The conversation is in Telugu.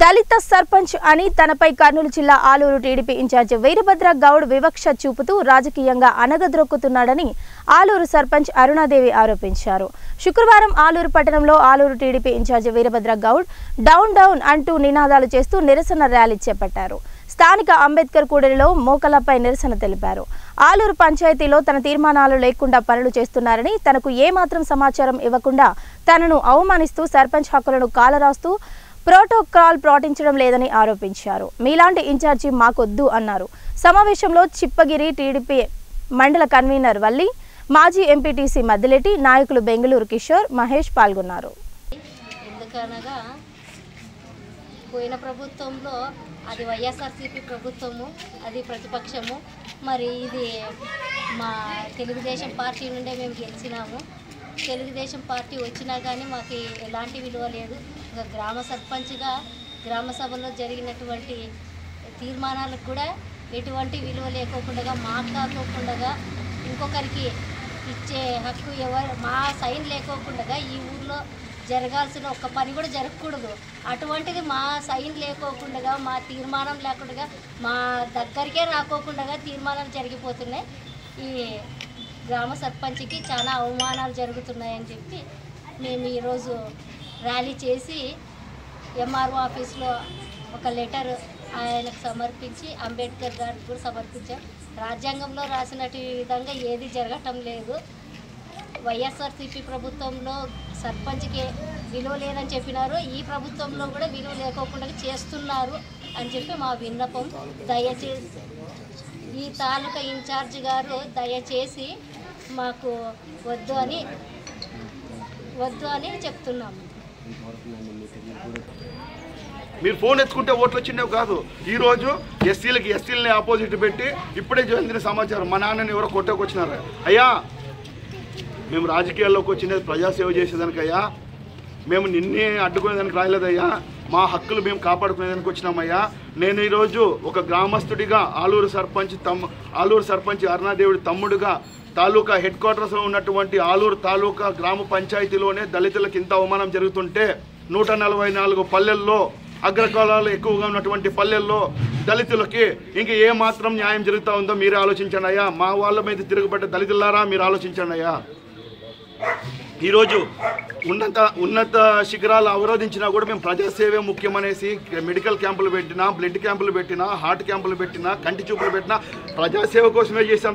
దళిత సర్పంచ్ అని తనపై కర్నూలు జిల్లా ఆలూరు టీడీపీ ఇన్ఛార్జ్ వీరభద్ర గౌడ్ వివక్ష చూపుతూ రాజకీయంగా అనగద్రొక్కుతున్నాడని ఆలూరు సర్పంచ్ అరుణాదేవి ఆరోపించారు. శుక్రవారం ఆలూరు పట్టణంలో Aluru TDP incharge Veerabhadra Goud down down అంటూ నినాదాలు చేస్తూ నిరసన ర్యాలీ చేపట్టారు. స్థానిక అంబేద్కర్ కూడలిలో మోకలపై నిరసన తెలిపారు. ఆలూరు పంచాయతీలో తన తీర్మానాలు లేకుండా పనులు చేస్తున్నారని, తనకు ఏమాత్రం సమాచారం ఇవ్వకుండా తనను అవమానిస్తూ సర్పంచ్ హక్కులను కాలరాస్తూ ప్రోటోకాల్ పాటించడం లేదని ఆరోపించారు. మీలాంటి ఇన్ఛార్జి మాకొద్దు అన్నారు. సమావేశంలో చిప్పగిరి టీడీపీ మండల కన్వీనర్ వల్లి, మాజీ ఎంపీటీసీ మద్దిలేటి, నాయకులు బెంగళూరు కిషోర్, మహేష్ పాల్గొన్నారు. ఎందుకనగా పోయిన ప్రభుత్వంలో అది వైఎస్ఆర్సీపీ ప్రభుత్వము, అది ప్రతిపక్షము. మరి ఇది మా తెలుగుదేశం పార్టీ నుండే మేము గెలిచినాము. తెలుగుదేశం పార్టీ వచ్చినా కానీ మాకు ఎలాంటి విలువ లేదు. ఇంకా గ్రామ సర్పంచ్గా గ్రామ సభలో జరిగినటువంటి తీర్మానాలకు కూడా ఎటువంటి విలువ లేకోకుండా, మాకు కాకోకుండా ఇంకొకరికి ఇచ్చే హక్కు మా సైన్ లేకోకుండా ఈ ఊర్లో జరగాల్సిన ఒక్క పని కూడా జరగకూడదు. అటువంటిది మా సైన్ లేకోకుండా, మా తీర్మానం లేకుండా, మా దగ్గరికే రాకోకుండా తీర్మానాలు జరిగిపోతున్నాయి. ఈ గ్రామ సర్పంచ్కి చాలా అవమానాలు జరుగుతున్నాయని చెప్పి మేము ఈరోజు ర్యాలీ చేసి ఎంఆర్ఓ ఆఫీస్లో ఒక లెటర్ ఆయనకు సమర్పించి అంబేద్కర్ గారికి కూడా సమర్పించాం. రాజ్యాంగంలో రాసినట్టు విధంగా ఏది జరగటం లేదు. వైఎస్ఆర్సీపీ ప్రభుత్వంలో సర్పంచ్కి విలువ లేదని చెప్పినారు. ఈ ప్రభుత్వంలో కూడా విలువ లేకోకుండా చేస్తున్నారు అని చెప్పి మా విన్నపం. దయచేసి ఈ తాలూకా ఇన్ఛార్జ్ గారు దయచేసి మాకు వద్దు అని చెప్తున్నాము. మీరు ఫోన్ ఎత్తుకుంటే ఓట్లు వచ్చినవి కాదు. ఈరోజు ఎస్సీలని ఆపోజిట్ పెట్టి ఇప్పుడే చెందిన సమాచారం, మా నాన్నని ఎవరో కొట్టకొచ్చినారు. అయ్యా, మేము రాజకీయాల్లోకి వచ్చినది ప్రజాసేవ చేసేదానికయ్యా, మేము నిన్నే అడ్డుకునేదానికి రాయలేదయ్యా. మా హక్కులు మేము కాపాడుకునేదానికి వచ్చినామయ్యా. నేను ఈరోజు ఒక గ్రామస్తుడిగా ఆలూరు సర్పంచ్ అరుణాదేవుడి తమ్ముడుగా తాలూకా హెడ్ క్వార్టర్స్లో ఉన్నటువంటి ఆలూరు తాలూకా గ్రామ పంచాయతీలోనే దళితులకు ఇంత అవమానం జరుగుతుంటే 144 పల్లెల్లో, అగ్రకులాలు ఎక్కువగా ఉన్నటువంటి పల్లెల్లో దళితులకి ఇంక ఏమాత్రం న్యాయం జరుగుతూ ఉందో మీరే ఆలోచించండి అయ్యా. మా వాళ్ళ మీద తిరగబడ్డ దళితులారా మీరు ఆలోచించండి అయ్యా. ఈరోజు ఉన్నత శిఖరాలు అవరోధించినా కూడా మేము ప్రజాసేవే ముఖ్యమనేసి మెడికల్ క్యాంపులు పెట్టినా, బ్లడ్ క్యాంపులు పెట్టినా, హార్ట్ క్యాంపులు పెట్టినా, కంటి చూపులు పెట్టినా ప్రజాసేవ కోసమే చేసాం